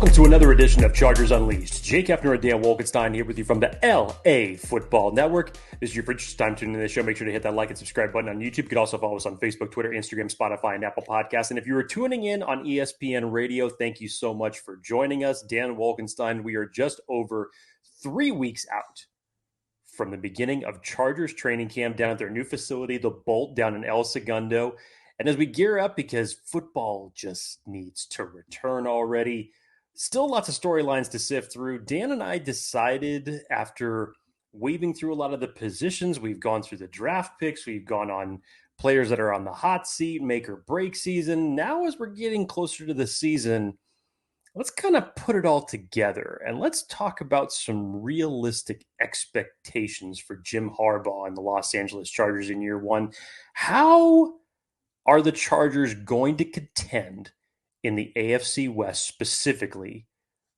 Welcome to another edition of Chargers Unleashed. Jake Hefner and Dan Wolkenstein here with you from the LAFB Network. This is your first time tuning in to the show. Make sure to hit that like and subscribe button on YouTube. You can also follow us on Facebook, Twitter, Instagram, Spotify, and Apple Podcasts. And if you are tuning in on ESPN Radio, thank you so much for joining us. Dan Wolkenstein, we are just over 3 weeks out from the beginning of Chargers training camp down at their new facility, the Bolt, down in El Segundo. And as we gear up, because football just needs to return already, still lots of storylines to sift through. Dan and I decided, after weaving through a lot of the positions, we've gone through the draft picks, we've gone on players that are on the hot seat, make or break season. Now, as we're getting closer to the season, let's kind of put it all together and let's talk about some realistic expectations for Jim Harbaugh and the Los Angeles Chargers in year one. How are the Chargers going to contend in the AFC West, specifically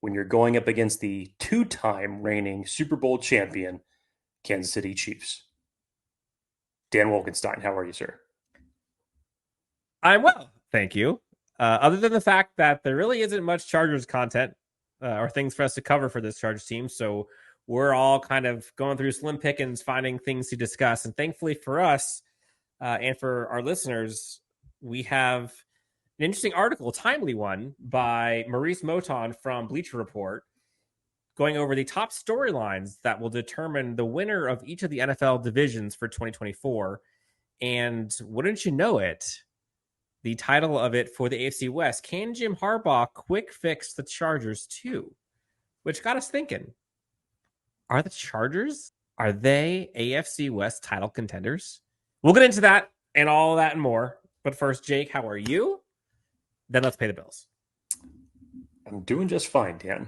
when you're going up against the two-time reigning Super Bowl champion Kansas City Chiefs? Dan Wolkenstein, how are you, sir? I'm well, thank you. Other than the fact that there really isn't much Chargers content or things for us to cover for this Chargers team, so we're all kind of going through slim pickings, finding things to discuss. And thankfully for us and for our listeners, we have an interesting article, a timely one, by Maurice Moton from Bleacher Report, going over the top storylines that will determine the winner of each of the NFL divisions for 2024. And wouldn't you know it, the title of it for the AFC West, Can Jim Harbaugh Quick Fix the Chargers Too? Which got us thinking, are the Chargers, are they AFC West title contenders? We'll get into that and all that and more. But first, Jake, how are you? Then let's pay the bills. I'm doing just fine, Dan.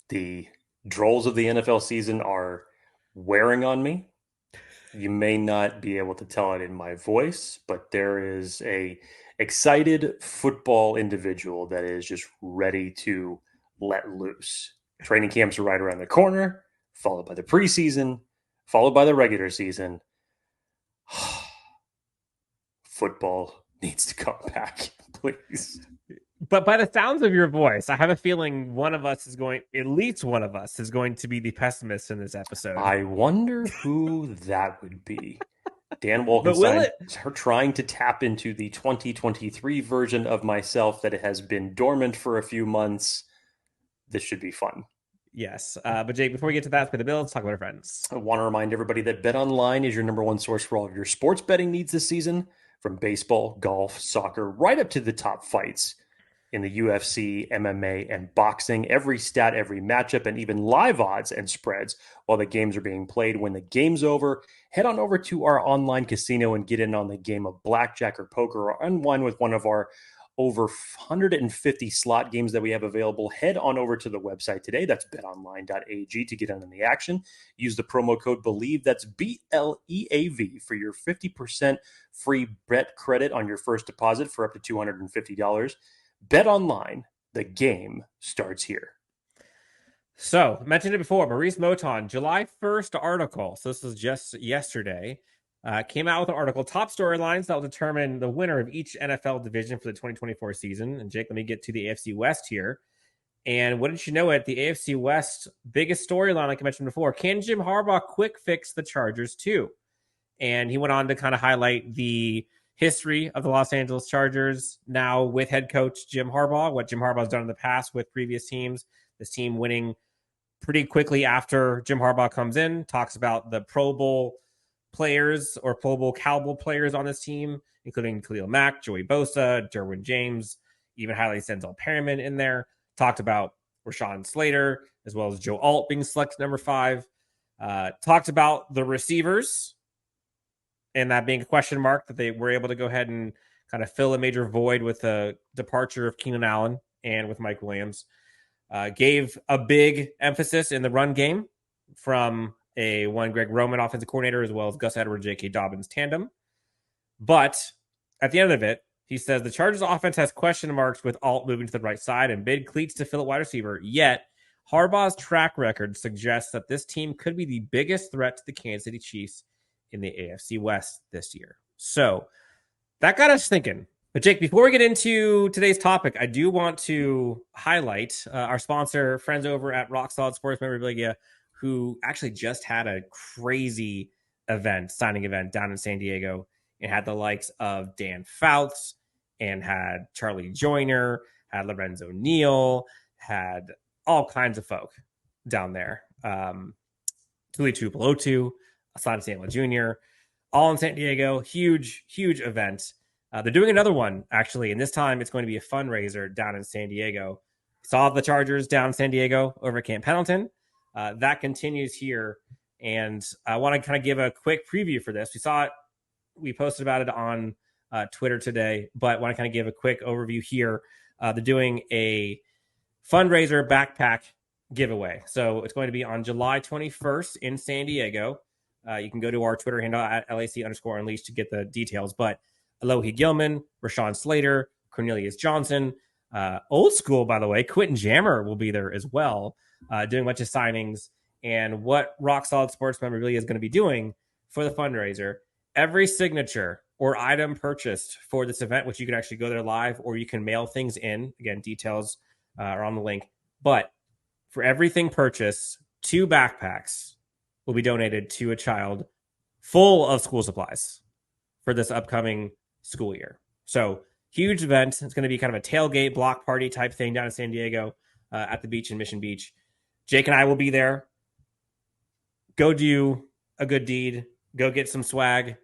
The drolls of the NFL season are wearing on me. You may not be able to tell it in my voice, but there is a excited football individual that is just ready to let loose. Training camps are right around the corner, followed by the preseason, followed by the regular season. Football needs to come back, please. But by the sounds of your voice, I have a feeling at least one of us is going to be the pessimist in this episode. I wonder who that would be. Dan Wolkenstein, trying to tap into the 2023 version of myself that has been dormant for a few months. This should be fun. Yes. But Jake, before we get to that, pay the bill, let's talk about our friends. I want to remind everybody that BetOnline is your number one source for all of your sports betting needs this season. From baseball, golf, soccer, right up to the top fights in the UFC, MMA, and boxing. Every stat, every matchup, and even live odds and spreads while the games are being played. When the game's over, head on over to our online casino and get in on the game of blackjack or poker, or unwind with one of our over 150 slot games that we have available. Head on over to the website today. That's betonline.ag to get in on the action. Use the promo code BELIEVE, that's BLEAV, for your 50% free bet credit on your first deposit for up to $250. BetOnline, the game starts here. So, I mentioned it before, Maurice Moton, July 1st article. So this was just yesterday. Came out with an article, top storylines that will determine the winner of each NFL division for the 2024 season. And Jake, let me get to the AFC West here. And wouldn't you know it, the AFC West biggest storyline, like I mentioned before, can Jim Harbaugh quick fix the Chargers too? And he went on to kind of highlight the history of the Los Angeles Chargers now with head coach Jim Harbaugh, what Jim Harbaugh's done in the past with previous teams, this team winning pretty quickly after Jim Harbaugh comes in, talks about the Pro Bowl players or Pro Bowl caliber players on this team, including Khalil Mack, Joey Bosa, Derwin James, even highlights Denzel Perryman in there. Talked about Rashawn Slater, as well as Joe Alt being selected number 5. Talked about the receivers and that being a question mark, that they were able to go ahead and kind of fill a major void with the departure of Keenan Allen and with Mike Williams. Gave a big emphasis in the run game from one Greg Roman offensive coordinator, as well as Gus Edwards, J.K. Dobbins tandem. But at the end of it, he says the Chargers offense has question marks with Alt moving to the right side and big cleats to fill at wide receiver. Yet Harbaugh's track record suggests that this team could be the biggest threat to the Kansas City Chiefs in the AFC West this year. So that got us thinking, But Jake, before we get into today's topic, I do want to highlight our sponsor, friends over at Rock Solid Sports Memorabilia, who actually just had a crazy signing event down in San Diego. It had the likes of Dan Fouts and had Charlie Joyner, had Lorenzo Neal, had all kinds of folk down there. Tuli Tuipulotu, Asante Samuel Jr., all in San Diego. Huge, huge event. They're doing another one, actually, and this time it's going to be a fundraiser down in San Diego. Saw the Chargers down in San Diego over at Camp Pendleton. That continues here, and I want to kind of give a quick preview for this. We saw it. We posted about it on Twitter today, but want to kind of give a quick overview here. They're doing a fundraiser backpack giveaway. So it's going to be on July 21st in San Diego. You can go to our Twitter handle at LAC_Unleashed to get the details, but Alohi Gilman, Rashawn Slater, Cornelius Johnson, old school, by the way, Quentin Jammer will be there as well, doing a bunch of signings. And what Rock Solid Sports Memorabilia is going to be doing for the fundraiser, every signature or item purchased for this event, which you can actually go there live or you can mail things in. Again, details are on the link. But for everything purchased, 2 backpacks will be donated to a child full of school supplies for this upcoming school year. So huge event. It's going to be kind of a tailgate block party type thing down in San Diego at the beach in Mission Beach. Jake and I will be there. Go do a good deed. Go get some swag.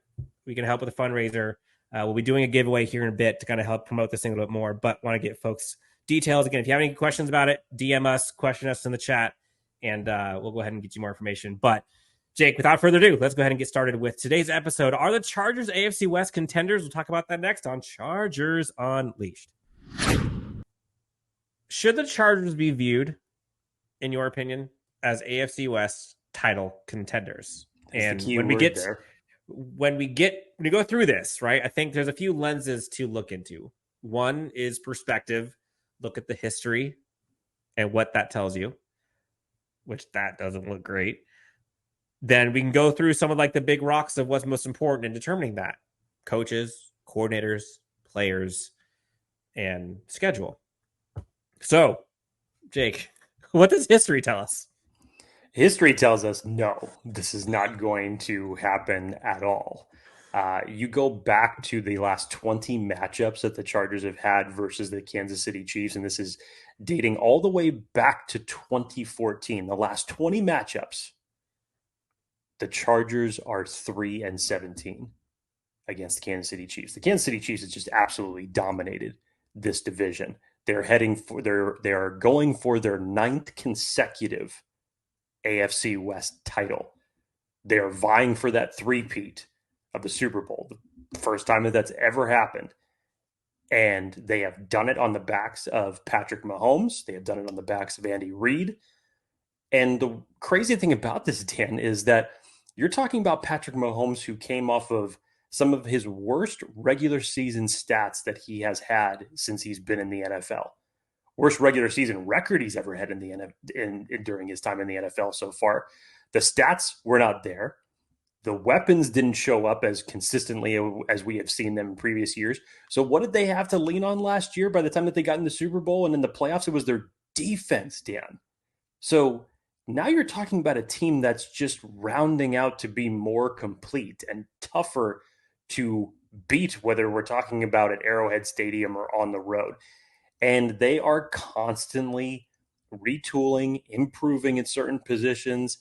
We can help with a fundraiser. We'll be doing a giveaway here in a bit to kind of help promote this thing a little bit more, but want to get folks details. Again, if you have any questions about it, DM us, question us in the chat, and we'll go ahead and get you more information. But Jake, without further ado, let's go ahead and get started with today's episode. Are the Chargers AFC West contenders? We'll talk about that next on Chargers Unleashed. Should the Chargers be viewed, in your opinion, as AFC West title contenders? And when we go through this, right, I think there's a few lenses to look into. One is perspective. Look at the history and what that tells you, which that doesn't look great. Then we can go through some of like the big rocks of what's most important in determining that. Coaches, coordinators, players, and schedule. So, Jake, what does history tell us? History tells us no, this is not going to happen at all. You go back to the last 20 matchups that the Chargers have had versus the Kansas City Chiefs, and this is dating all the way back to 2014. The last 20 matchups, the Chargers are 3-17 against the Kansas City Chiefs. The Kansas City Chiefs has just absolutely dominated this division. They are going for their 9th consecutive AFC West title. They are vying for that three-peat of the Super Bowl, the first time that's ever happened. And they have done it on the backs of Patrick Mahomes. They have done it on the backs of Andy Reid. And the crazy thing about this, Dan, is that you're talking about Patrick Mahomes, who came off of some of his worst regular season stats that he has had since he's been in the NFL. Worst regular season record he's ever had during his time in the NFL so far. The stats were not there. The weapons didn't show up as consistently as we have seen them in previous years. So what did they have to lean on last year by the time that they got in the Super Bowl and in the playoffs? It was their defense, Dan. So now you're talking about a team that's just rounding out to be more complete and tougher to beat, whether we're talking about at Arrowhead Stadium or on the road. And they are constantly retooling, improving in certain positions,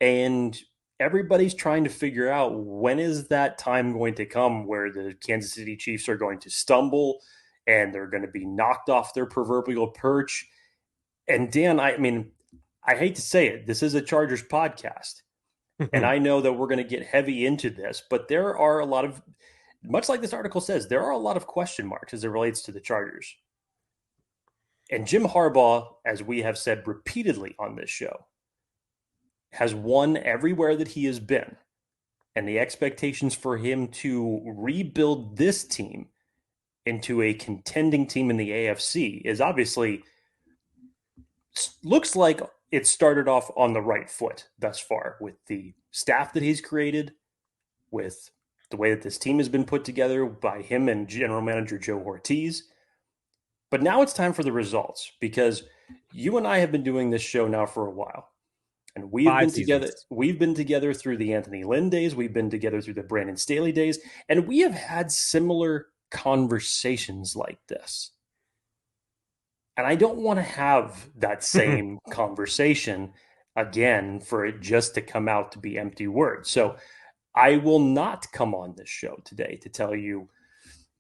and everybody's trying to figure out when is that time going to come where the Kansas City Chiefs are going to stumble and they're going to be knocked off their proverbial perch. And Dan, I hate to say it, this is a Chargers podcast. And I know that we're going to get heavy into this, but there are a lot of, much like this article says, there are a lot of question marks as it relates to the Chargers. And Jim Harbaugh, as we have said repeatedly on this show, has won everywhere that he has been. And the expectations for him to rebuild this team into a contending team in the AFC is obviously, looks like it started off on the right foot thus far with the staff that he's created, with the way that this team has been put together by him and general manager Joe Ortiz. But now it's time for the results, because you and I have been doing this show now for a while. And we've 5 been seasons. together. We've been together through the Anthony Lynn days. We've been together through the Brandon Staley days. And we have had similar conversations like this. And I don't want to have that same conversation again for it just to come out to be empty words. So I will not come on this show today to tell you,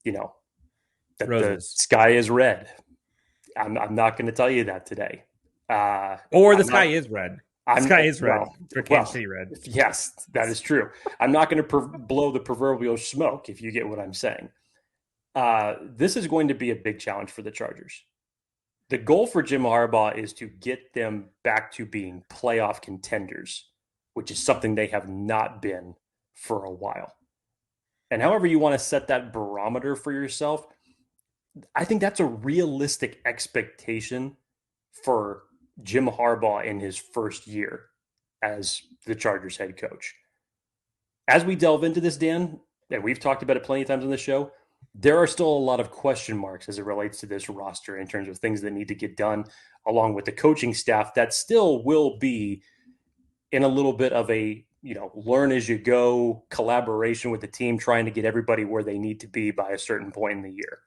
that Roses. the sky is red. I'm not going to tell you that today. Or the sky is red. The sky is red for Kansas City Red. Yes, that is true. I'm not going to blow the proverbial smoke, if you get what I'm saying. This is going to be a big challenge for the Chargers. The goal for Jim Harbaugh is to get them back to being playoff contenders, which is something they have not been for a while. And however you want to set that barometer for yourself, I think that's a realistic expectation for Jim Harbaugh in his first year as the Chargers head coach. As we delve into this, Dan, and we've talked about it plenty of times on the show, there are still a lot of question marks as it relates to this roster in terms of things that need to get done, along with the coaching staff that still will be in a little bit of a, learn as you go collaboration with the team, trying to get everybody where they need to be by a certain point in the year.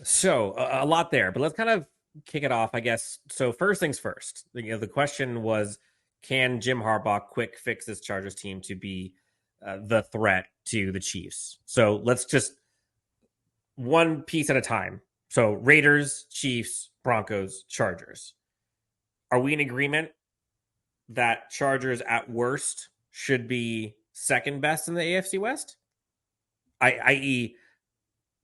So a lot there, but let's kind of kick it off, I guess. So first things first, the question was, can Jim Harbaugh quick fix this Chargers team to be the threat to the Chiefs? So let's just one piece at a time. So Raiders, Chiefs, Broncos, Chargers. Are we in agreement that Chargers at worst should be second best in the AFC West? I.e.,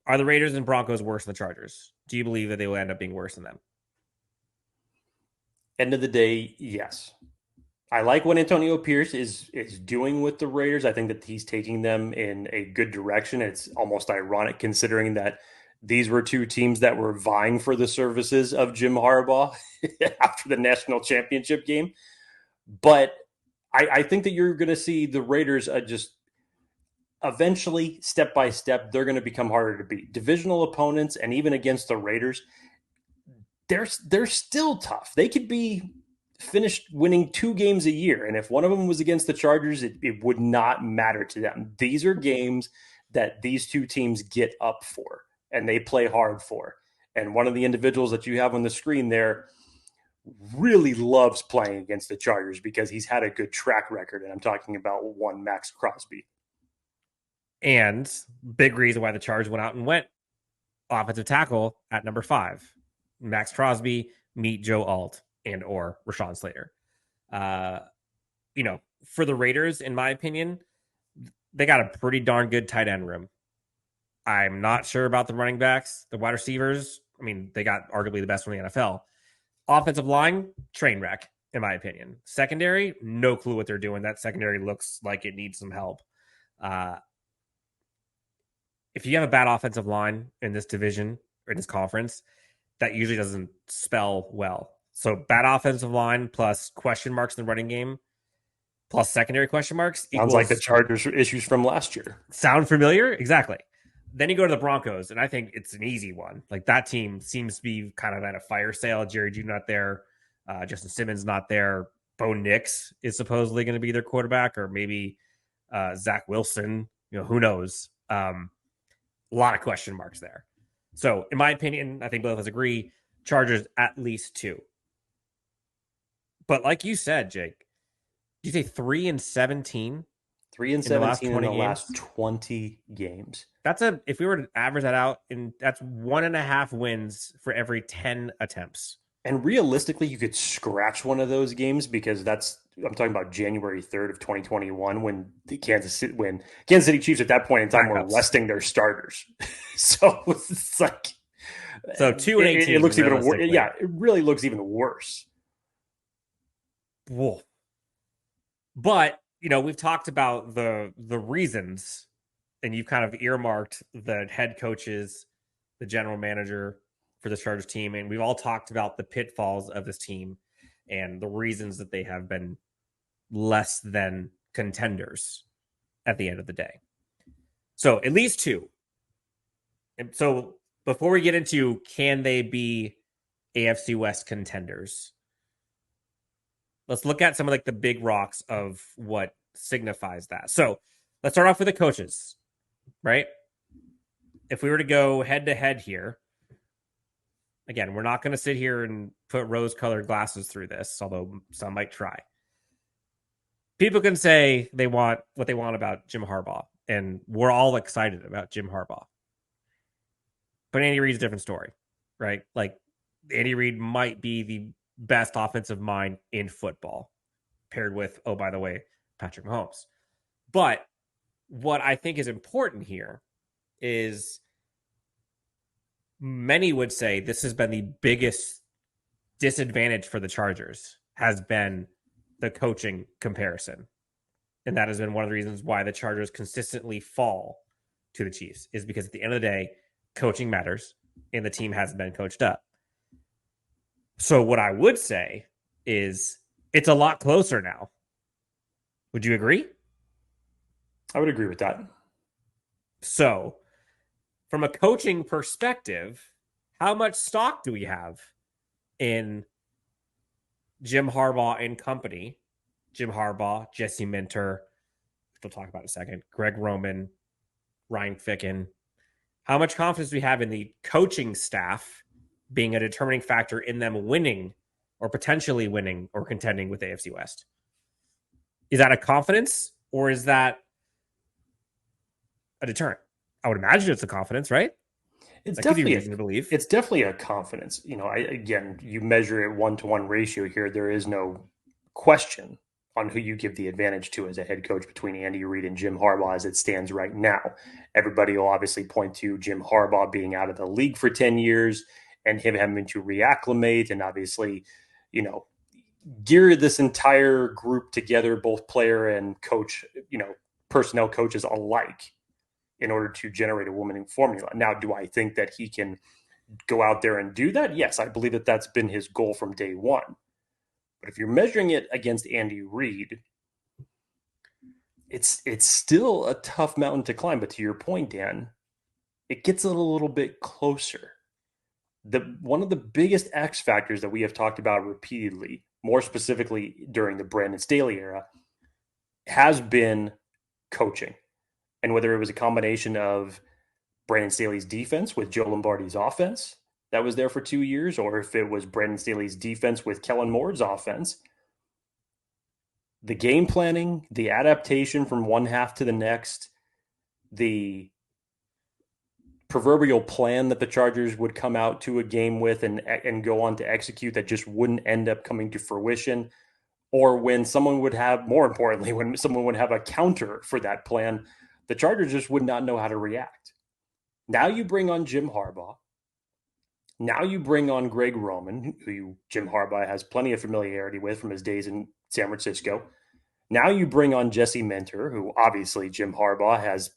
are the Raiders and Broncos worse than the Chargers? Do you believe that they will end up being worse than them? End of the day, yes. I like what Antonio Pierce is doing with the Raiders. I think that he's taking them in a good direction. It's almost ironic considering that these were two teams that were vying for the services of Jim Harbaugh after the national championship game. But I think that you're going to see the Raiders just eventually, step by step, they're going to become harder to beat. Divisional opponents, and even against the Raiders, they're still tough. They could be finished winning 2 games a year, and if one of them was against the Chargers, it would not matter to them. These are games that these two teams get up for, and they play hard for. And one of the individuals that you have on the screen there really loves playing against the Chargers because he's had a good track record, and I'm talking about one Max Crosby. And big reason why the Chargers went out and went offensive tackle at number 5. Max Crosby, meet Joe Alt and or Rashawn Slater. For the Raiders, in my opinion, they got a pretty darn good tight end room. I'm not sure about the running backs, the wide receivers. I mean, they got arguably the best one in the NFL. Offensive line, train wreck, in my opinion. Secondary, no clue what they're doing. That secondary looks like it needs some help. If you have a bad offensive line in this division or in this conference, that usually doesn't spell well. So bad offensive line plus question marks in the running game plus secondary question marks. Sounds like the Chargers issues from last year. Sound familiar? Exactly. Then you go to the Broncos, and I think it's an easy one. Like, that team seems to be kind of at a fire sale. Jerry Jeudy not there. Justin Simmons not there. Bo Nix is supposedly going to be their quarterback, or maybe Zach Wilson. Who knows? A lot of question marks there. So, in my opinion, I think both of us agree, Chargers at least 2. But like you said, Jake, did you say 3-17? 3-17 in the last 20 games. If we were to average that out, that's 1.5 wins for every 10 attempts. And realistically, you could scratch one of those games because I'm talking about January 3rd of 2021 when Kansas City Chiefs at that point in time were resting their starters. So it's like 2-18. It looks even worse. Yeah, it really looks even worse. Whoa. But we've talked about the reasons, and you've kind of earmarked the head coaches, the general manager for the Chargers team, and we've all talked about the pitfalls of this team and the reasons that they have been less than contenders. at the end of the day. So at least two. And so before we get into can they be AFC West contenders, let's look at some of like the big rocks of what signifies that. So let's start off with the coaches, right? If we were to go head to head here, again, we're not going to sit here and put rose-colored glasses through this, although some might try. People can say they want what they want about Jim Harbaugh, and we're all excited about Jim Harbaugh. But Andy Reid's a different story, right? Like, Andy Reid might be the best offensive mind in football, paired with, oh, by the way, Patrick Mahomes. But what I think is important here is many would say this has been the biggest disadvantage for the Chargers, has been the coaching comparison. And that has been one of the reasons why the Chargers consistently fall to the Chiefs, is because at the end of the day, coaching matters and the team hasn't been coached up. So what I would say is it's a lot closer now. Would you agree? I would agree with that. So from a coaching perspective, how much stock do we have in Jim Harbaugh and company? Jim Harbaugh, Jesse Minter, we'll talk about in a second, Greg Roman, Ryan Ficken. How much confidence do we have in the coaching staff being a determining factor in them winning or potentially winning or contending with the AFC West? Is that a confidence or is that a deterrent? I would imagine it's a confidence, right? It's that definitely gives you reason to believe. It's definitely a confidence. You know, again, you measure a 1-to-1 ratio here. There is no question on who you give the advantage to as a head coach between Andy Reid and Jim Harbaugh as it stands right now. Everybody will obviously point to Jim Harbaugh being out of the league for 10 years and him having to reacclimate and obviously, you know, gear this entire group together, both player and coach, you know, personnel coaches alike, in order to generate a winning formula. Now, do I think that he can go out there and do that? Yes, I believe that that's been his goal from day one. But if you're measuring it against Andy Reid, it's still a tough mountain to climb. But to your point, Dan, it gets a little bit closer. One of the biggest X factors that we have talked about repeatedly, more specifically during the Brandon Staley era, has been coaching. And whether it was a combination of Brandon Staley's defense with Joe Lombardi's offense that was there for 2 years, or if it was Brandon Staley's defense with Kellen Moore's offense, the game planning, the adaptation from one half to the next, the proverbial plan that the Chargers would come out to a game with and go on to execute that just wouldn't end up coming to fruition, or when someone would have, more importantly, when someone would have a counter for that plan, the Chargers just would not know how to react. Now you bring on Jim Harbaugh. Now you bring on Greg Roman, who Jim Harbaugh has plenty of familiarity with from his days in San Francisco. Now you bring on Jesse Minter, who obviously Jim Harbaugh has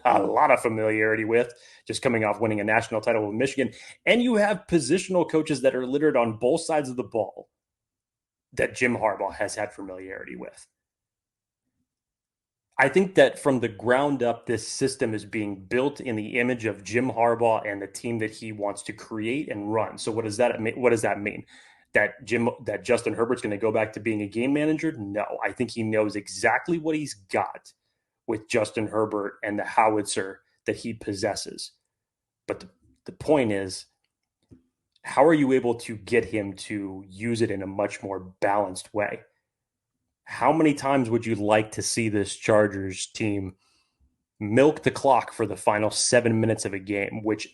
a lot of familiarity with, just coming off winning a national title with Michigan. And you have positional coaches that are littered on both sides of the ball that Jim Harbaugh has had familiarity with. I think that from the ground up, this system is being built in the image of Jim Harbaugh and the team that he wants to create and run. So what does that mean? What does that mean? That Justin Herbert's going to go back to being a game manager? No, I think he knows exactly what he's got with Justin Herbert and the howitzer that he possesses. But the point is, how are you able to get him to use it in a much more balanced way? How many times would you like to see this Chargers team milk the clock for the final 7 minutes of a game, which,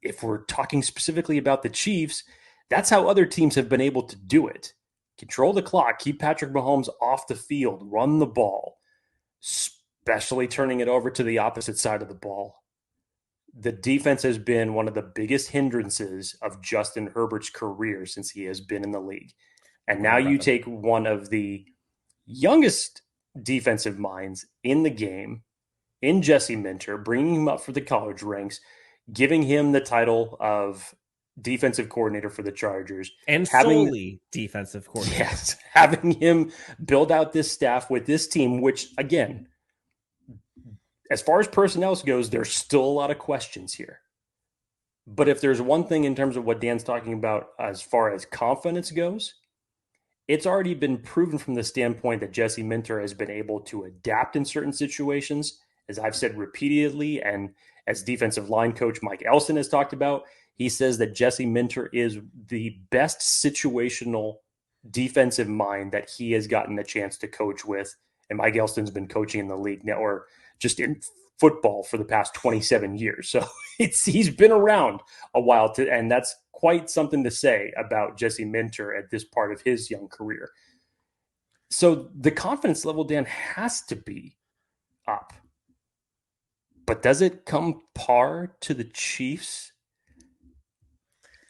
if we're talking specifically about the Chiefs, that's how other teams have been able to do it. Control the clock, keep Patrick Mahomes off the field, run the ball, especially turning it over to the opposite side of the ball. The defense has been one of the biggest hindrances of Justin Herbert's career since he has been in the league. And now you take one of the youngest defensive minds in the game, in Jesse Minter, bringing him up for the college ranks, giving him the title of defensive coordinator for the Chargers. And solely defensive coordinator. Yes, having him build out this staff with this team, which, again, as far as personnel goes, there's still a lot of questions here. But if there's one thing in terms of what Dan's talking about as far as confidence goes, it's already been proven from the standpoint that Jesse Minter has been able to adapt in certain situations, as I've said repeatedly, and as defensive line coach Mike Elston has talked about. He says that Jesse Minter is the best situational defensive mind that he has gotten the chance to coach with. And Mike Elston's been coaching in the league now, or just in football for the past 27 years. So he's been around a while, and that's quite something to say about Jesse Minter at this part of his young career. So the confidence level, Dan, has to be up. But does it come par to the Chiefs?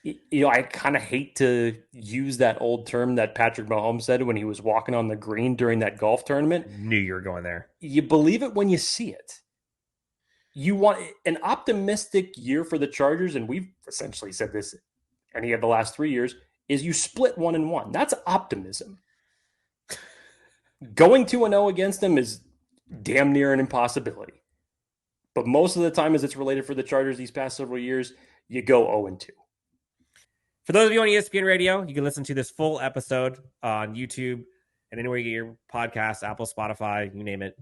I kind of hate to use that old term that Patrick Mahomes said when he was walking on the green during that golf tournament. Knew you were going there. You believe it when you see it. You want an optimistic year for the Chargers, and we've essentially said this any of the last 3 years, is you split 1-1. That's optimism. Going 2-0 against them is damn near an impossibility. But most of the time, as it's related for the Chargers these past several years, you go 0-2. For those of you on ESPN Radio, you can listen to this full episode on YouTube and anywhere you get your podcasts, Apple, Spotify, you name it.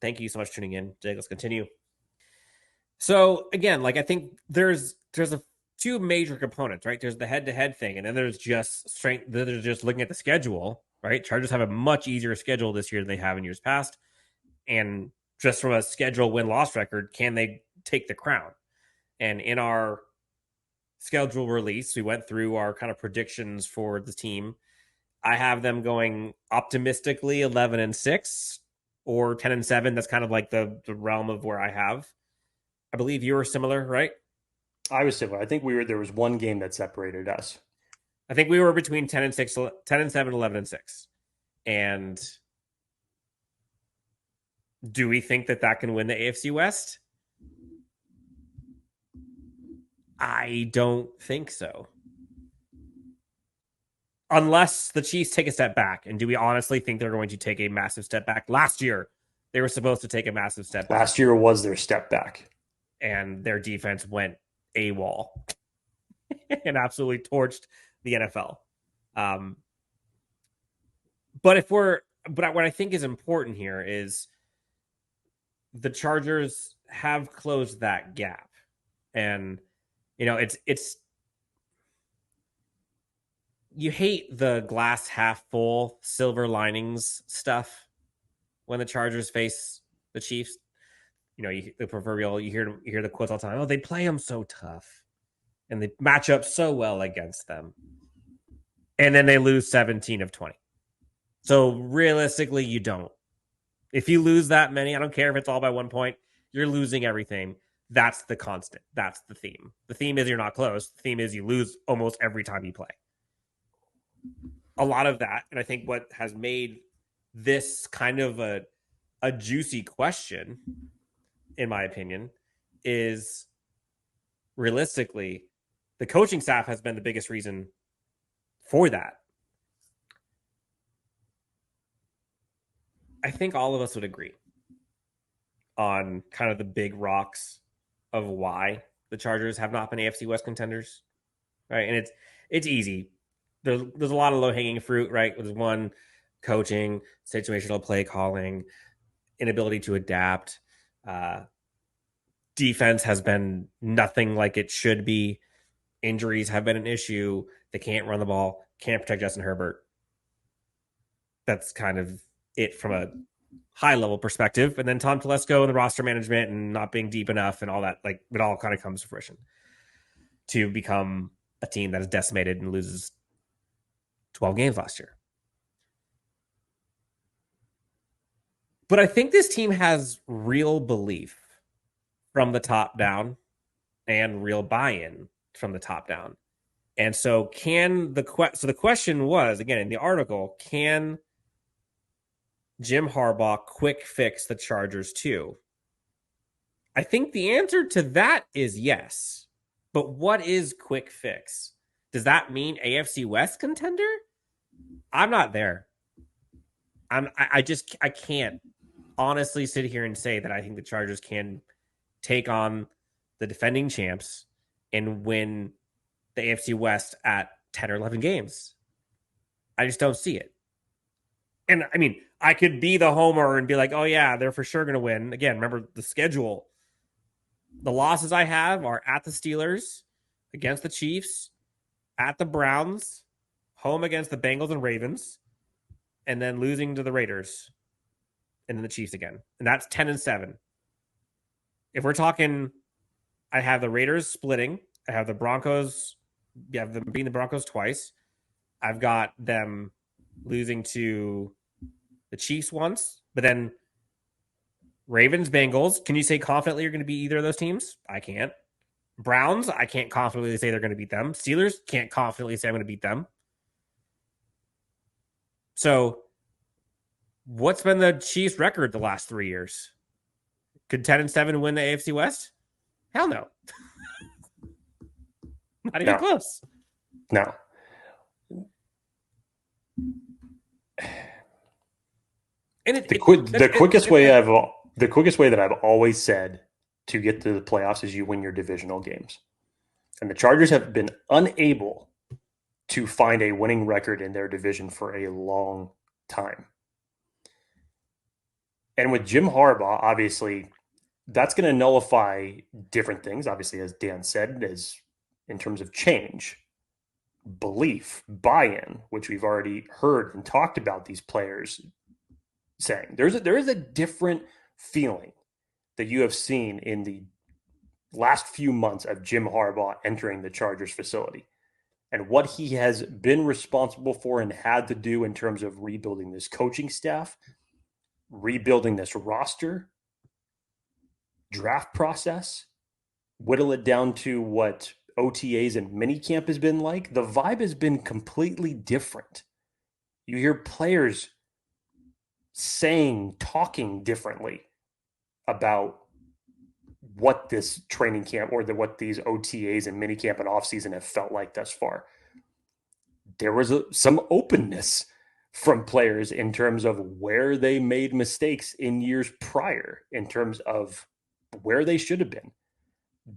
Thank you so much for tuning in. Jake, let's continue. So again, I think there's two major components, right? There's the head-to-head thing, and then there's just strength. There's just looking at the schedule, right? Chargers have a much easier schedule this year than they have in years past, and just from a schedule win-loss record, can they take the crown? And in our schedule release, we went through our kind of predictions for the team. I have them going optimistically 11-6 or 10-7. That's kind of like the realm of where I have. I believe you were similar, right? I was similar. I think there was one game that separated us. I think we were between 10-7, 11-6. And do we think that can win the AFC West? I don't think so. Unless the Chiefs take a step back. And do we honestly think they're going to take a massive step back? Last year, they were supposed to take a massive step back. Last year was their step back. And their defense went AWOL and absolutely torched the NFL. But what I think is important here is the Chargers have closed that gap. And, it's you hate the glass half full silver linings stuff when the Chargers face the Chiefs. The proverbial, you hear the quotes all the time. Oh, they play them so tough and they match up so well against them. And then they lose 17 of 20. So realistically, you don't. If you lose that many, I don't care if it's all by 1 point, you're losing everything. That's the constant. That's the theme. The theme is you're not close. The theme is you lose almost every time you play. A lot of that, and I think what has made this kind of a juicy question, in my opinion, is realistically, the coaching staff has been the biggest reason for that. I think all of us would agree on kind of the big rocks of why the Chargers have not been AFC West contenders, right? And it's easy. There's a lot of low-hanging fruit, right? There's one, coaching, situational play calling, inability to adapt. Defense has been nothing like it should be. Injuries have been an issue. They can't run the ball, can't protect Justin Herbert. That's kind of it from a high-level perspective. And then Tom Telesco and the roster management and not being deep enough and all that, it all kind of comes to fruition to become a team that is decimated and loses 12 games last year. But I think this team has real belief from the top down and real buy-in from the top down. And so the question was, again, in the article, can Jim Harbaugh quick fix the Chargers too? I think the answer to that is yes. But what is quick fix? Does that mean AFC West contender? I'm not there. I can't honestly sit here and say that I think the Chargers can take on the defending champs and win the AFC West at 10 or 11 games. I just don't see it. And I mean, I could be the homer and be like, oh yeah, they're for sure going to win. Again, remember the schedule. The losses I have are at the Steelers, against the Chiefs, at the Browns, home against the Bengals and Ravens, and then losing to the Raiders, and then the Chiefs again. And that's 10-7. If we're talking, I have the Raiders splitting. I have the Broncos. You have them beating the Broncos twice. I've got them losing to the Chiefs once, but then Ravens, Bengals. Can you say confidently you're going to beat either of those teams? I can't. Browns, I can't confidently say they're going to beat them. Steelers, can't confidently say I'm going to beat them. So what's been the Chiefs' record the last 3 years? Could 10-7 win the AFC West? Hell no. Not even close. No. And the quickest way that I've always said to get to the playoffs is you win your divisional games. And the Chargers have been unable to find a winning record in their division for a long time. And with Jim Harbaugh, obviously, that's going to nullify different things. Obviously, as Dan said, as in terms of change, belief, buy-in, which we've already heard and talked about these players saying. There is a different feeling that you have seen in the last few months of Jim Harbaugh entering the Chargers facility and what he has been responsible for and had to do in terms of rebuilding this coaching staff, rebuilding this roster, draft process, whittle it down to what OTAs and minicamp has been like. The vibe has been completely different. You hear players talking differently about what this training camp or what these OTAs and minicamp and offseason have felt like thus far. There was some openness from players in terms of where they made mistakes in years prior, in terms of where they should have been.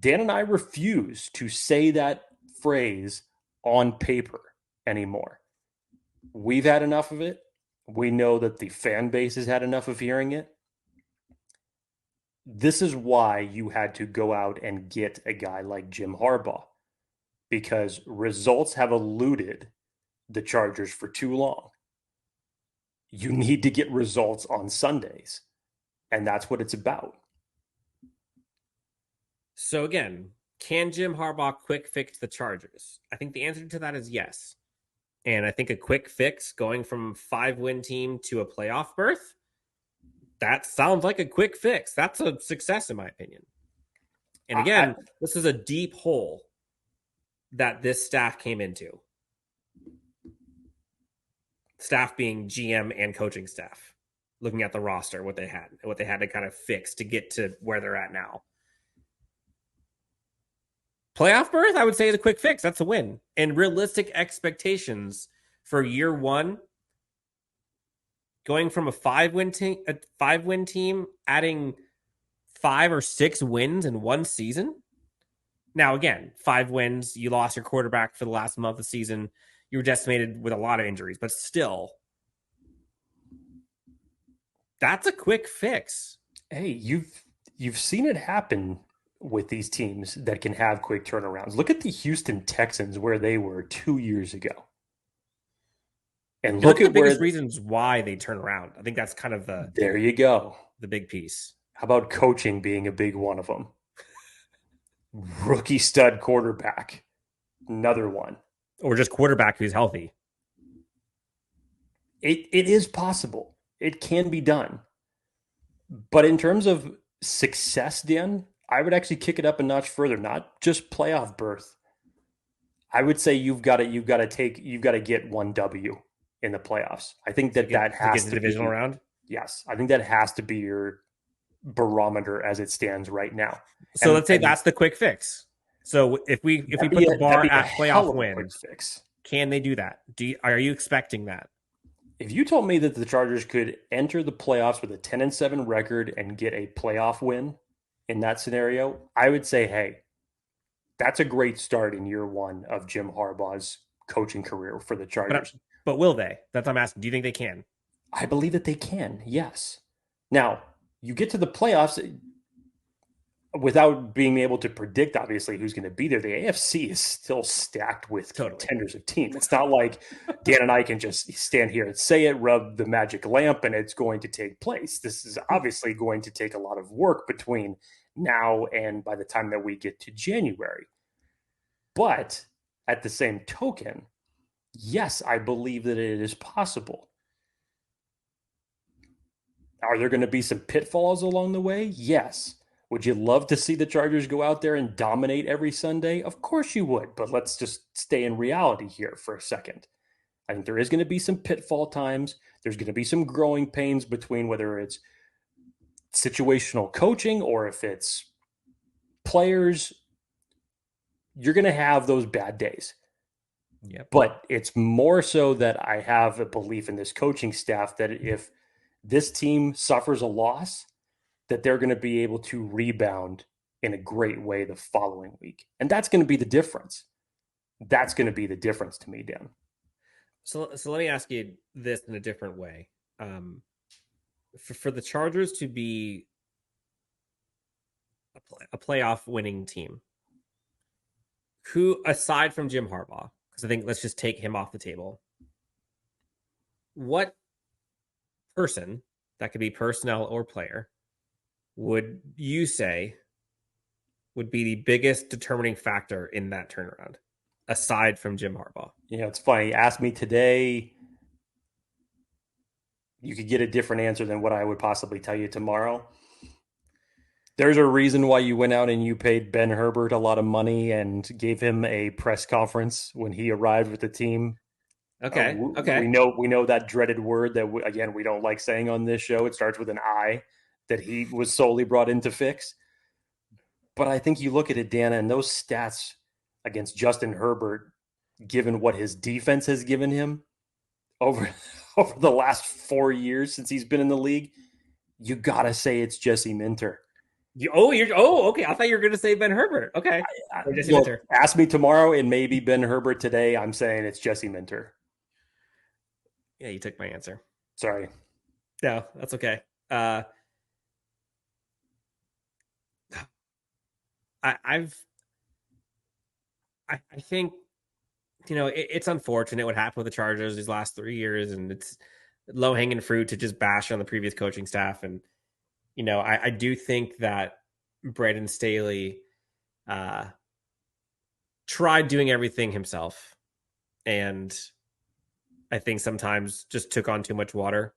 Dan and I refuse to say that phrase on paper anymore. We've had enough of it. We know that the fan base has had enough of hearing it. This is why you had to go out and get a guy like Jim Harbaugh, because results have eluded the Chargers for too long. You need to get results on Sundays, and that's what it's about. So again, can Jim Harbaugh quick fix the Chargers? I think the answer to that is yes. And I think a quick fix going from 5-win team to a playoff berth, that sounds like a quick fix. That's a success in my opinion. And again, this is a deep hole that this staff came into. Staff being GM and coaching staff, looking at the roster, what they had to kind of fix to get to where they're at now. Playoff berth, I would say, is a quick fix. That's a win. And realistic expectations for year one, going from a 5-win team, adding 5 or 6 wins in one season. Now, again, 5 wins. You lost your quarterback for the last month of the season. You were decimated with a lot of injuries, but still, that's a quick fix. Hey, you've seen it happen with these teams that can have quick turnarounds. Look at the Houston Texans where they were 2 years ago. And look at the biggest reasons why they turn around. I think that's kind of there you go. The big piece. How about coaching being a big one of them? Rookie stud quarterback. Another one. Or just quarterback who's healthy. It is possible. It can be done. But in terms of success, Dan, I would actually kick it up a notch further, not just playoff berth. I would say you've got to get one W in the playoffs. I think that has to be the divisional round. Yes, I think that has to be your barometer as it stands right now. So let's say that's the quick fix. So if we put the bar at playoff wins, can they do that? Are you expecting that? If you told me that the Chargers could enter the playoffs with a 10-7 record and get a playoff win in that scenario, I would say, hey, that's a great start in year one of Jim Harbaugh's coaching career for the But Chargers. but will they? That's what I'm asking. Do you think they can? I believe that they can, yes. Now, you get to the playoffs without being able to predict, obviously, who's going to be there. The AFC is still stacked with contenders of teams. It's not like Dan and I can just stand here and say it, rub the magic lamp, and it's going to take place. This is obviously going to take a lot of work between now and by the time that we get to January. But at the same token, yes, I believe that it is possible. Are there going to be some pitfalls along the way? Yes. Would you love to see the Chargers go out there and dominate every Sunday? Of course you would, but let's just stay in reality here for a second. I think there is going to be some pitfall times. There's going to be some growing pains between whether it's situational coaching or if it's players. You're going to have those bad days. Yep. But it's more so that I have a belief in this coaching staff that if this team suffers a loss, that they're going to be able to rebound in a great way the following week. And that's going to be the difference. That's going to be the difference to me, Dan. So let me ask you this in a different way. For the Chargers to be a playoff winning team, who, aside from Jim Harbaugh, because I think let's just take him off the table, what person, that could be personnel or player, would you say would be the biggest determining factor in that turnaround, aside from Jim Harbaugh? Yeah, it's funny. Ask me today, you could get a different answer than what I would possibly tell you tomorrow. There's a reason why you went out and you paid Ben Herbert a lot of money and gave him a press conference when he arrived with the team. Okay. We know that dreaded word that again we don't like saying on this show. It starts with an I, that he was solely brought in to fix. But I think you look at it, Dana, and those stats against Justin Herbert, given what his defense has given him over the last 4 years since he's been in the league, you gotta say it's Jesse Minter. Okay. I thought you were going to say Ben Herbert. Okay. Ask me tomorrow, and maybe Ben Herbert today. I'm saying it's Jesse Minter. Yeah, you took my answer. Sorry. No, that's okay. I think, it's unfortunate what happened with the Chargers these last 3 years, and it's low hanging fruit to just bash on the previous coaching staff. And I do think that Brandon Staley tried doing everything himself, and I think sometimes just took on too much water,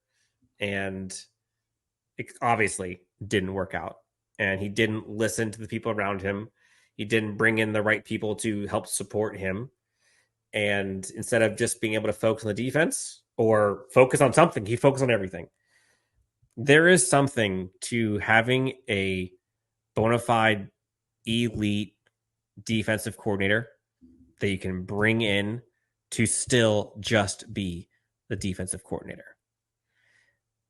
and it obviously didn't work out. And he didn't listen to the people around him. He didn't bring in the right people to help support him. And instead of just being able to focus on the defense or focus on something, he focused on everything. There is something to having a bona fide elite defensive coordinator that you can bring in to still just be the defensive coordinator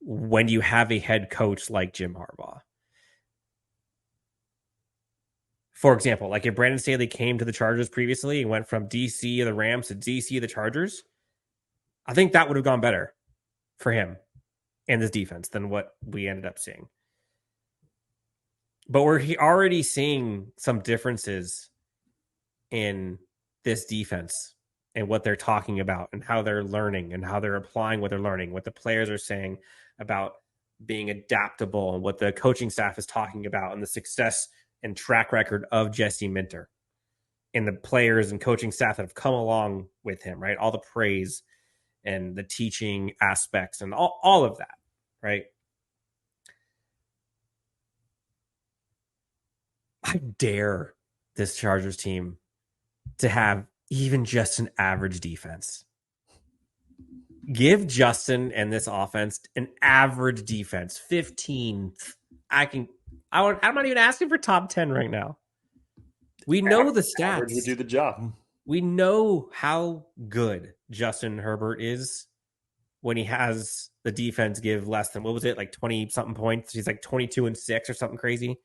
when you have a head coach like Jim Harbaugh. For example, like if Brandon Staley came to the Chargers previously and went from DC of the Rams to DC of the Chargers, I think that would have gone better for him and his defense than what we ended up seeing. But we're already seeing some differences in this defense and what they're talking about and how they're learning and how they're applying what they're learning, what the players are saying about being adaptable and what the coaching staff is talking about and the success and track record of Jesse Minter and the players and coaching staff that have come along with him, right? All the praise and the teaching aspects and all of that, right? I dare this Chargers team to have even just an average defense. Give Justin and this offense an average defense, 15th. I'm not even asking for top 10 right now. We know the stats. Average would do the job. We know how good Justin Herbert is when he has the defense give less than, what was it, like 20 something points? He's like 22-6 or something crazy.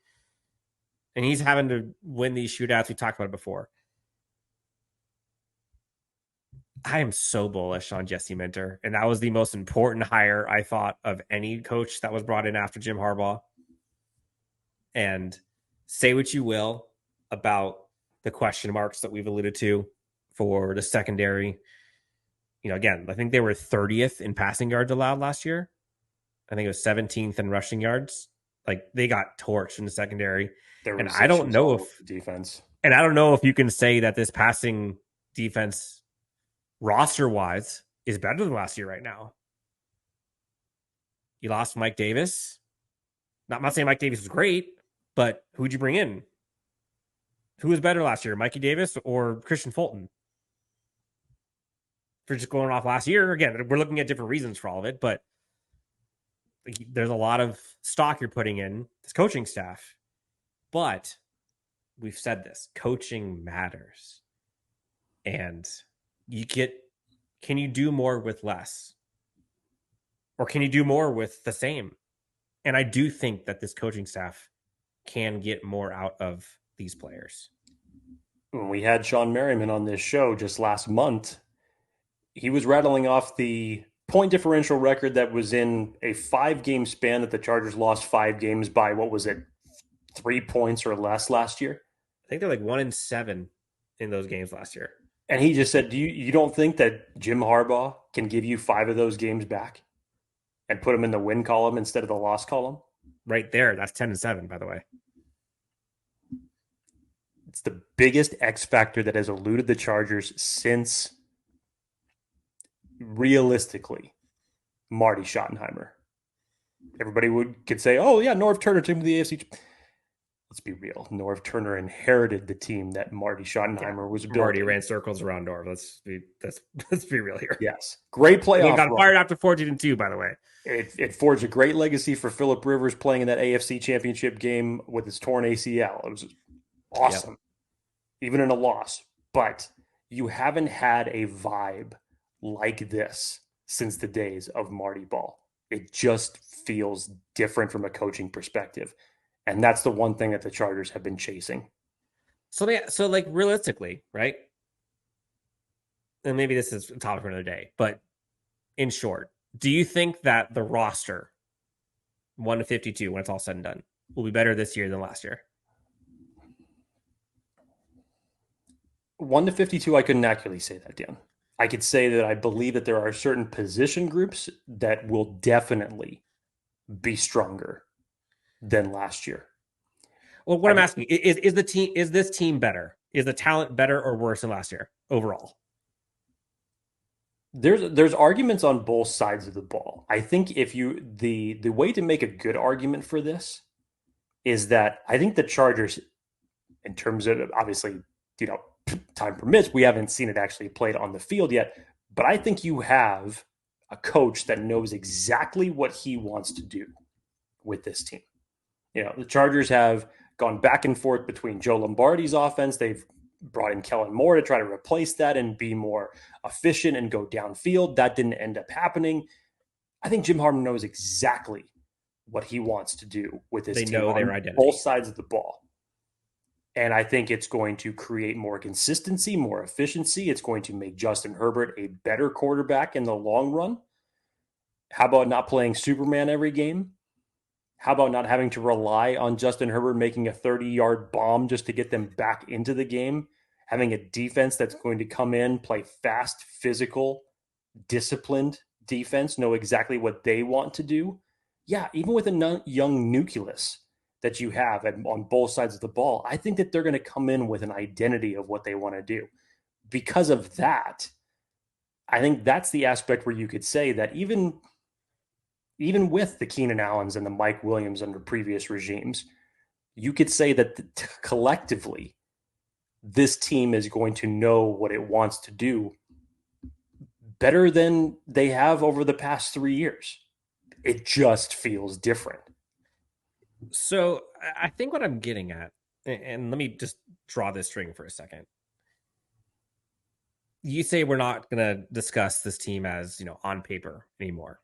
And he's having to win these shootouts. We talked about it before. I am so bullish on Jesse Minter. And that was the most important hire, I thought, of any coach that was brought in after Jim Harbaugh. And say what you will about the question marks that we've alluded to for the secondary. You know, again, I think they were 30th in passing yards allowed last year. I think it was 17th in rushing yards. Like, they got torched in the secondary. And I don't know if defense. And I don't know if you can say that this passing defense roster-wise is better than last year right now. You lost Mike Davis. I'm not saying Mike Davis was great, but who'd you bring in? Who was better last year, Mikey Davis or Christian Fulton? If you're just going off last year, again, we're looking at different reasons for all of it, but there's a lot of stock you're putting in this coaching staff. But we've said this, coaching matters. And can you do more with less? Or can you do more with the same? And I do think that this coaching staff can get more out of these players. When we had Sean Merriman on this show just last month, he was rattling off the point differential record that was in a 5-game span that the Chargers lost 5 games by, what was it, 3 points or less last year? I think they're like 1-7 in those games last year. And he just said, you don't think that Jim Harbaugh can give you 5 of those games back and put them in the win column instead of the loss column? Right there. That's 10-7, by the way. It's the biggest X factor that has eluded the Chargers since, realistically, Marty Schottenheimer. Everybody could say, oh, yeah, Norv Turner took him to the AFC. Let's be real. Norv Turner inherited the team that Marty Schottenheimer was building. Marty ran circles around Norv. Let's be real here. Yes. Great playoff. He got fired after 14-2, by the way. It forged a great legacy for Phillip Rivers playing in that AFC Championship game with his torn ACL. It was awesome, even in a loss. But you haven't had a vibe like this since the days of Marty Ball. It just feels different from a coaching perspective. And that's the one thing that the Chargers have been chasing. So like realistically, right? And maybe this is a topic for another day, but in short, do you think that the roster 1-52, when it's all said and done, will be better this year than last year? 1-52, I couldn't accurately say that, Dan. I could say that I believe that there are certain position groups that will definitely be stronger than last year. Well, what I'm asking is this team better? Is the talent better or worse than last year overall? There's arguments on both sides of the ball. I think if you the way to make a good argument for this is that I think the Chargers, in terms of, obviously, time permits, we haven't seen it actually played on the field yet, but I think you have a coach that knows exactly what he wants to do with this team. The Chargers have gone back and forth between Joe Lombardi's offense. They've brought in Kellen Moore to try to replace that and be more efficient and go downfield. That didn't end up happening. I think Jim Harbaugh knows exactly what he wants to do with this team on both sides of the ball. And I think it's going to create more consistency, more efficiency. It's going to make Justin Herbert a better quarterback in the long run. How about not playing Superman every game? How about not having to rely on Justin Herbert making a 30-yard bomb just to get them back into the game? Having a defense that's going to come in, play fast, physical, disciplined defense, know exactly what they want to do. Yeah, even with a young nucleus that you have on both sides of the ball, I think that they're going to come in with an identity of what they want to do. Because of that, I think that's the aspect where you could say that even with the Keenan Allens and the Mike Williams under previous regimes, you could say that collectively, this team is going to know what it wants to do better than they have over the past 3 years. It just feels different. So I think what I'm getting at, and let me just draw this string for a second. you say we're not going to discuss this team as, on paper anymore.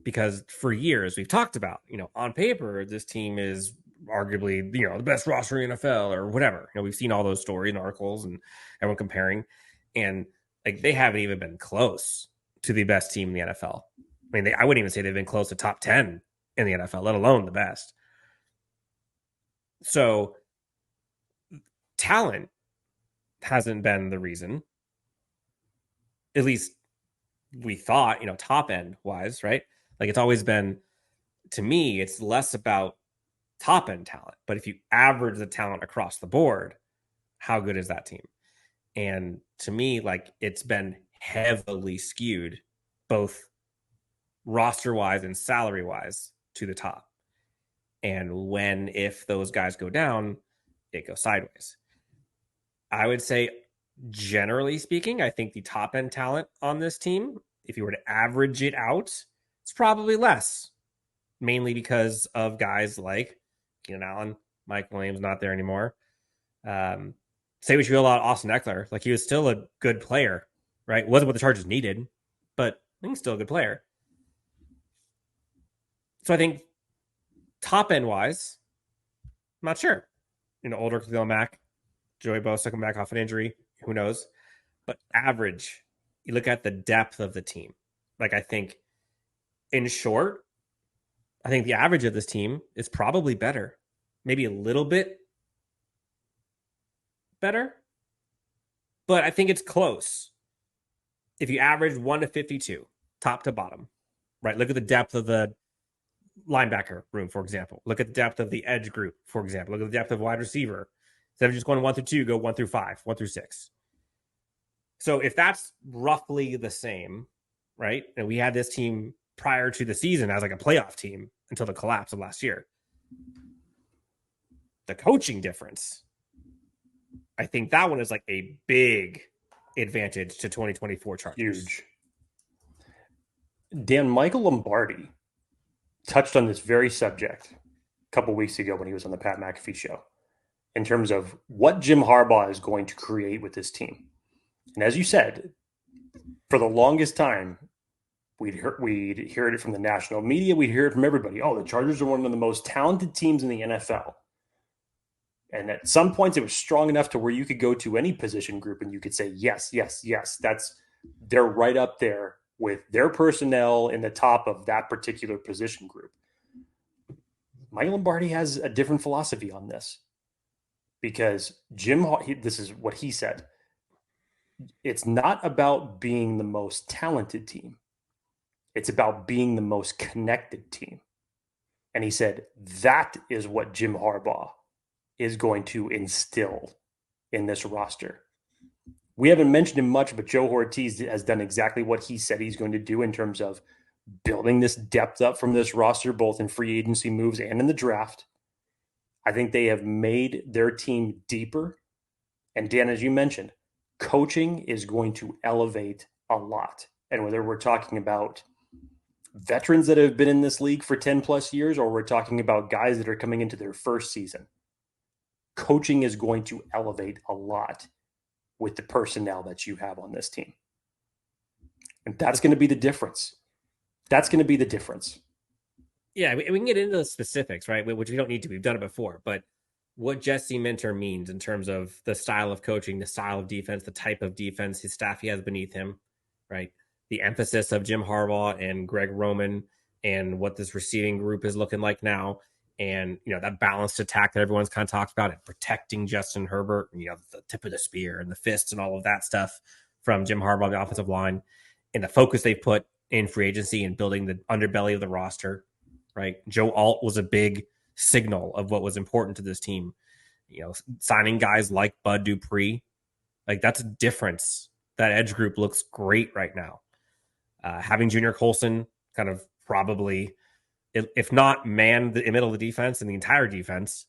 Because for years we've talked about, on paper, this team is arguably, the best roster in the NFL or whatever. We've seen all those stories and articles and everyone comparing. And like they haven't even been close to the best team in the NFL. I mean, I wouldn't even say they've been close to top 10 in the NFL, let alone the best. So talent hasn't been the reason. At least we thought, top end wise, right? Like it's always been, to me, it's less about top end talent. But if you average the talent across the board, how good is that team? And to me, like it's been heavily skewed, both roster wise and salary wise, to the top. And if those guys go down, it goes sideways. I would say, generally speaking, I think the top end talent on this team, if you were to average it out, it's probably less, mainly because of guys like Keenan Allen, Mike Williams, not there anymore. Say what you feel about Austin Eckler. Like he was still a good player, right? Wasn't what the Chargers needed, but I think he's still a good player. So I think top end wise, I'm not sure. Older Khalil Mack, Joey Bosa come back off an injury, who knows? But average, you look at the depth of the team. Like I think, in short, I think the average of this team is probably better, maybe a little bit better, but I think it's close. If you average 1 to 52, top to bottom, right? Look at the depth of the linebacker room, for example. Look at the depth of the edge group, for example. Look at the depth of wide receiver. Instead of just going 1 through 2, go 1 through 5, 1 through 6. So if that's roughly the same, right? And we had this team prior to the season as like a playoff team until the collapse of last year. The coaching difference, I think that one is like a big advantage to 2024 Chargers. Huge. Dan, Michael Lombardi touched on this very subject a couple weeks ago when he was on the Pat McAfee show in terms of what Jim Harbaugh is going to create with this team. And as you said, for the longest time, we'd hear it from the national media. We'd hear it from everybody. Oh, the Chargers are one of the most talented teams in the NFL. And at some points, it was strong enough to where you could go to any position group and you could say, yes, yes, yes, they're right up there with their personnel in the top of that particular position group. Mike Lombardi has a different philosophy on this because this is what he said. It's not about being the most talented team. It's about being the most connected team. And he said, that is what Jim Harbaugh is going to instill in this roster. We haven't mentioned him much, but Joe Ortiz has done exactly what he said he's going to do in terms of building this depth up from this roster, both in free agency moves and in the draft. I think they have made their team deeper. And Dan, as you mentioned, coaching is going to elevate a lot. And whether we're talking about veterans that have been in this league for 10 plus years, or we're talking about guys that are coming into their first season, coaching is going to elevate a lot with the personnel that you have on this team. And that's going to be the difference. That's going to be the difference. Yeah, we can get into the specifics, right? Which we don't need to. We've done it before. But what Jesse Minter means in terms of the style of coaching, the style of defense, the type of defense his staff he has beneath him, right? The emphasis of Jim Harbaugh and Greg Roman and what this receiving group is looking like now. And, that balanced attack that everyone's kind of talked about and protecting Justin Herbert, and, the tip of the spear and the fists and all of that stuff from Jim Harbaugh, the offensive line, and the focus they put in free agency and building the underbelly of the roster, right? Joe Alt was a big signal of what was important to this team. Signing guys like Bud Dupree, like that's a difference. That edge group looks great right now. Having Junior Colson kind of probably, if not man the middle of the defense and the entire defense,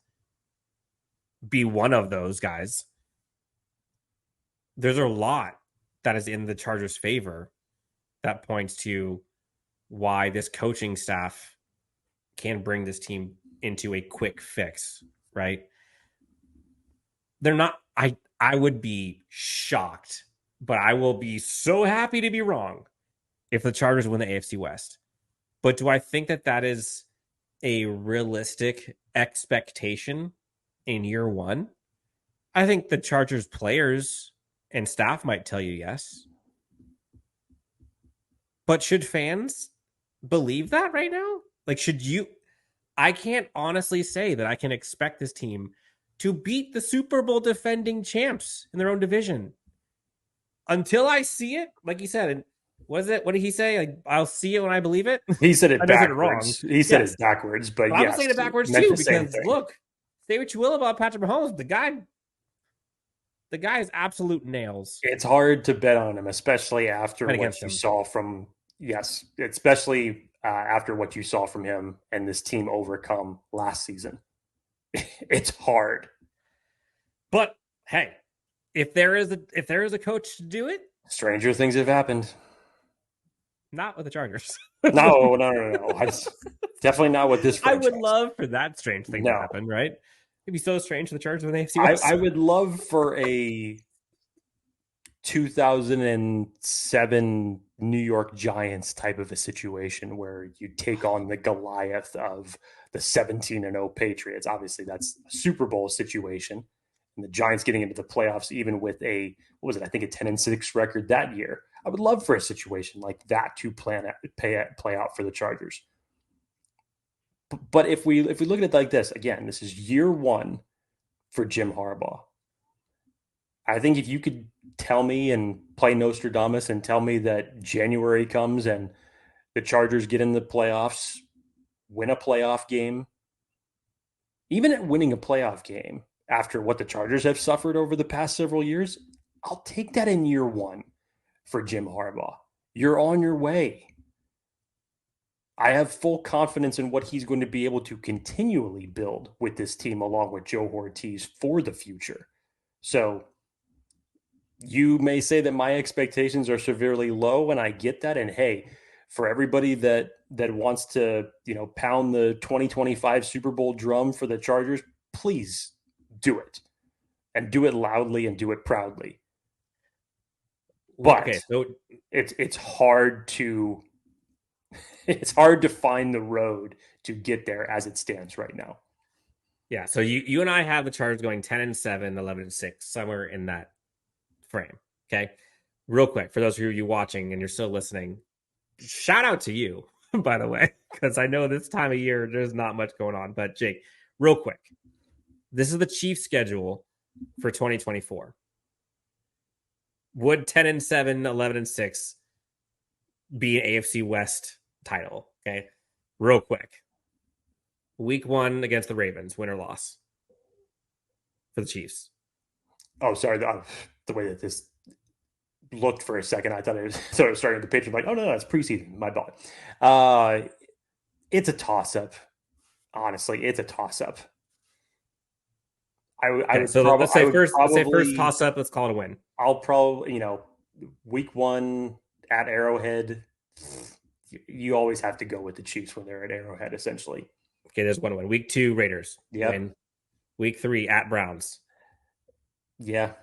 be one of those guys. There's a lot that is in the Chargers' favor that points to why this coaching staff can bring this team into a quick fix, right? They're not, I would be shocked but I will be so happy to be wrong if the Chargers win the AFC West. But do I think that is a realistic expectation in year one? I think the Chargers players and staff might tell you yes. But should fans believe that right now? Like, should you? I can't honestly say that I can expect this team to beat the Super Bowl defending champs in their own division until I see it. Like you said, and what did he say? Like, I'll see it when I believe it. He said it I backwards. He said it backwards, but I'm yes, saying it backwards too because look, say what you will about Patrick Mahomes, the guy is absolute nails. It's hard to bet on him, especially after what you saw from especially after what you saw from him and this team overcome last season. It's hard. But hey, if there is a coach to do it, stranger things have happened. Not with the Chargers. No. Definitely not with this franchise. I would love for that strange thing to happen, right? It'd be so strange for the Chargers when they AFC West. I would love for a 2007 New York Giants type of a situation where you take on the Goliath of the 17-0 Patriots. Obviously, that's a Super Bowl situation. And the Giants getting into the playoffs, even with a 10-6 record that year. I would love for a situation like that to play out for the Chargers. But if we look at it like this, again, this is year one for Jim Harbaugh. I think if you could tell me and play Nostradamus and tell me that January comes and the Chargers get in the playoffs, win a playoff game, even at winning a playoff game after what the Chargers have suffered over the past several years, I'll take that in year one for Jim Harbaugh. You're on your way. I have full confidence in what he's going to be able to continually build with this team along with Joe Ortiz for the future. So you may say that my expectations are severely low, and I get that. And hey, for everybody that wants to, pound the 2025 Super Bowl drum for the Chargers, please do it, and do it loudly and do it proudly. But it's hard to find the road to get there as it stands right now. Yeah. So you and I have the Chargers going 10-7, 11-6, somewhere in that frame. Okay. Real quick, for those of you watching and you're still listening, shout out to you, by the way, because I know this time of year there's not much going on. But Jake, real quick, this is the Chiefs schedule for 2024. Would 10-7, 11-6 be an AFC West title? Okay. Real quick. Week 1 against the Ravens, win or loss for the Chiefs. Oh, sorry. The way that this looked for a second, I thought it was starting the pitch. I'm like, oh, no, that's preseason. My bad. It's a toss-up. Honestly, it's a toss-up. Let's say first toss-up. Let's call it a win. I'll probably, week 1 at Arrowhead, you always have to go with the Chiefs when they're at Arrowhead, essentially. Okay, there's one win. Week 2, Raiders. Yeah. Win. Week 3, at Browns. Yeah.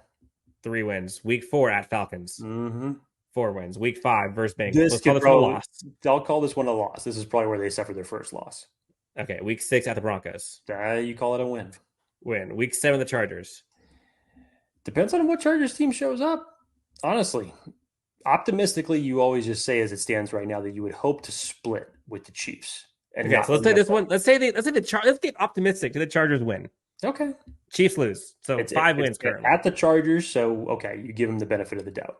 3 wins. Week 4, at Falcons. 4 wins. Week 5 versus Bengals. Let's call this one a loss. I'll call this one a loss. This is probably where they suffered their first loss. Okay, week 6 at the Broncos. You call it a win. Win. Week 7, the Chargers. Depends on what Chargers team shows up. Honestly, optimistically, you always just say as it stands right now that you would hope to split with the Chiefs. Okay, so let's say this one. Let's get optimistic. The Chargers win. Okay. Chiefs lose. So it's 5 wins currently at the Chargers. So okay, you give them the benefit of the doubt.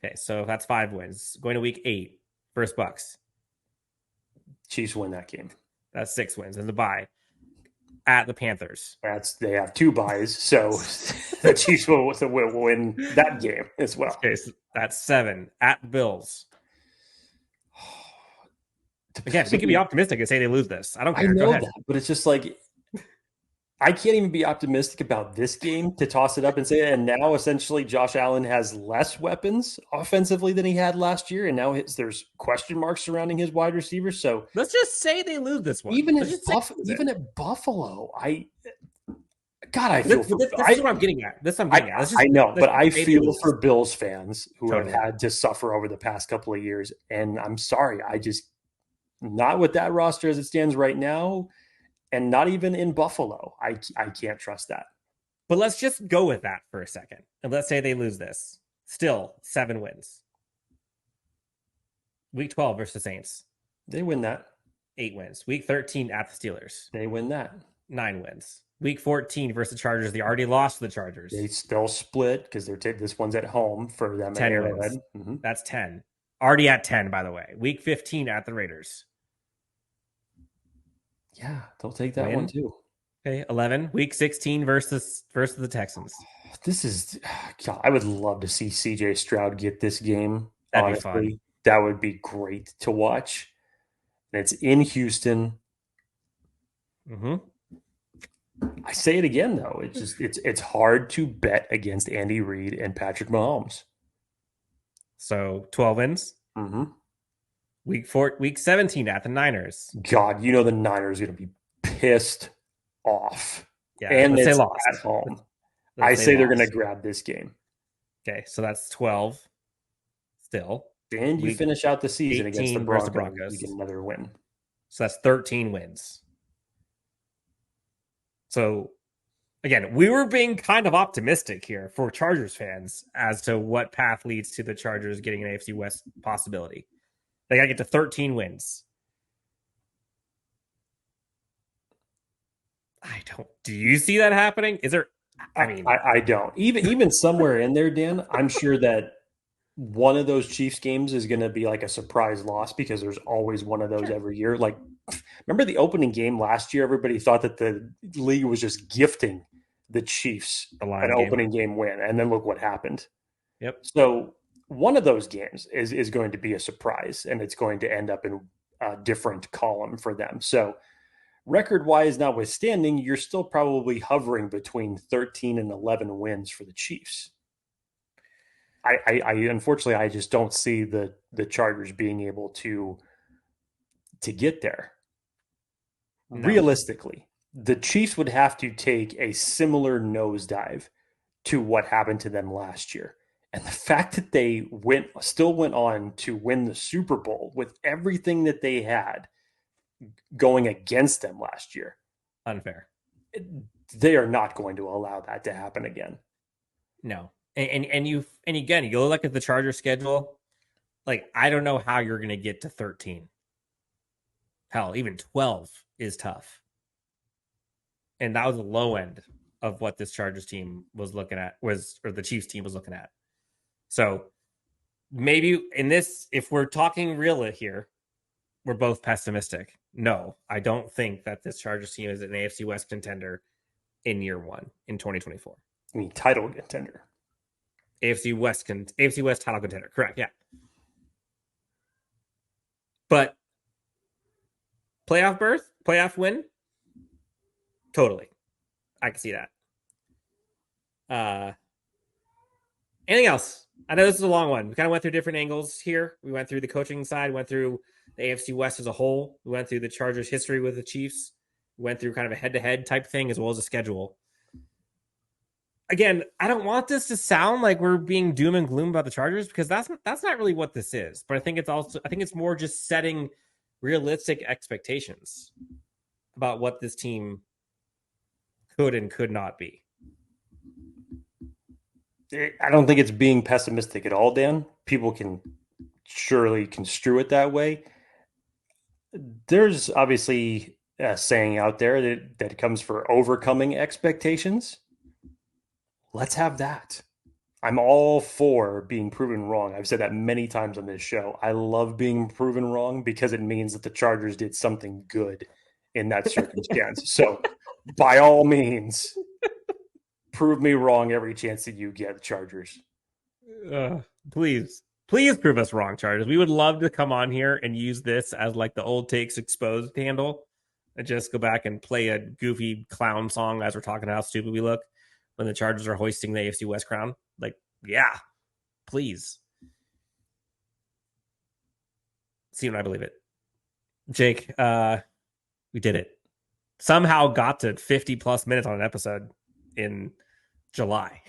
Okay, so that's 5 wins. Going to week 8, first Bucks. Chiefs win that game. That's 6 wins. And the bye at the Panthers. They have 2 byes, so the Chiefs will win that game as well. Okay, so that's 7 at the Bills. Again, we can be optimistic and say they lose this. I don't care. I know that, but it's just like I can't even be optimistic about this game to toss it up and say, and now essentially Josh Allen has less weapons offensively than he had last year, and now there's question marks surrounding his wide receivers. So let's just say they lose this one. Even at Buffalo, God, I feel this is what I'm getting at. I know, but I feel for this. Bills fans who Totally. have had to suffer over the past couple of years. And I'm sorry, I just, not with that roster as it stands right now, and not even in Buffalo. I can't trust that. But let's just go with that for a second. And let's say they lose this. Still 7 wins. Week 12 versus Saints. They win that. 8 wins. Week 13 at the Steelers. They win that. 9 wins. Week 14 versus the Chargers. They already lost to the Chargers. They still split because this one's at home for them. 10 wins. Mm-hmm. That's 10. Already at 10, by the way. Week 15 at the Raiders. Yeah, they'll take that one too. Okay, 11. Week 16 versus the Texans. This is, God, I would love to see CJ Stroud get this game. That'd be fun. That would be great to watch. And it's in Houston. Mm-hmm. I say it again though. It's hard to bet against Andy Reid and Patrick Mahomes. So 12 wins. Mm-hmm. Week 17 at the Niners. God, the Niners are going to be pissed off. Yeah, and it's at home. I say they're going to grab this game. Okay, so that's 12 still. And you finish out the season against the Broncos. You get another win. So that's 13 wins. So, again, we were being kind of optimistic here for Chargers fans as to what path leads to the Chargers getting an AFC West possibility. They got to get to 13 wins. Do you see that happening? Is there? I mean, I don't. Even somewhere in there, Dan, I'm sure that one of those Chiefs games is going to be like a surprise loss because there's always one of those every year. Like, remember the opening game last year? Everybody thought that the league was just gifting the Chiefs an opening game win, and then look what happened. Yep. So one of those games is going to be a surprise, and it's going to end up in a different column for them. So record-wise notwithstanding, you're still probably hovering between 13 and 11 wins for the Chiefs. I unfortunately, I just don't see the Chargers being able to get there. No. Realistically, the Chiefs would have to take a similar nosedive to what happened to them last year. And the fact that they still went on to win the Super Bowl with everything that they had going against them last year. Unfair. They are not going to allow that to happen again. No. And again, you look at the Chargers schedule, like, I don't know how you're going to get to 13. Hell, even 12 is tough. And that was the low end of what this Chargers team was looking at, or the Chiefs team was looking at. So maybe in this, if we're talking real here, we're both pessimistic. No, I don't think that this Chargers team is an AFC West contender in year one in 2024. I mean, title contender. AFC West title contender. Correct. Yeah. But playoff berth, playoff win. Totally. I can see that. Anything else? I know this is a long one. We kind of went through different angles here. We went through the coaching side, went through the AFC West as a whole. We went through the Chargers' history with the Chiefs. We went through kind of a head-to-head type thing as well as a schedule. Again, I don't want this to sound like we're being doom and gloom about the Chargers because that's not really what this is. But I think it's more just setting realistic expectations about what this team could and could not be. I don't think it's being pessimistic at all, Dan. People can surely construe it that way. There's obviously a saying out there that comes for overcoming expectations. Let's have that. I'm all for being proven wrong. I've said that many times on this show. I love being proven wrong because it means that the Chargers did something good in that circumstance. So by all means, prove me wrong every chance that you get, Chargers. Please prove us wrong, Chargers. We would love to come on here and use this as like the old takes exposed handle and just go back and play a goofy clown song as we're talking about how stupid we look when the Chargers are hoisting the AFC West crown. Like, yeah, please. See when I believe it. Jake, we did it. Somehow got to 50 plus minutes on an episode. in July.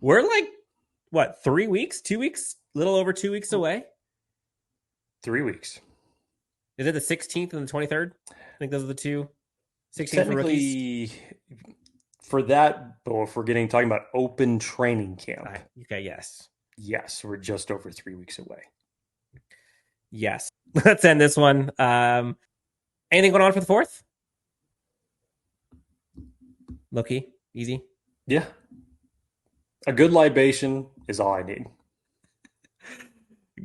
We're like, what, 3 weeks, 2 weeks, little over 2 weeks away? 3 weeks. Is it the 16th and the 23rd? I think those are the two. 16th for rookies. For that, but if we're talking about open training camp. Okay, yes. Yes, we're just over 3 weeks away. Yes. Let's end this one. Anything going on for the 4th? Low-key? Easy? Yeah. A good libation is all I need.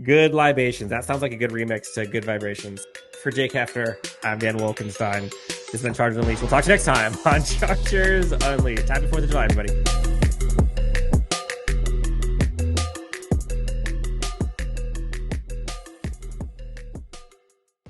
Good libations. That sounds like a good remix to Good Vibrations. For Jake Hefner, I'm Dan Wolkenstein. This has been Chargers Unleashed. We'll talk to you next time on Chargers Unleashed. Happy 4th of July, everybody.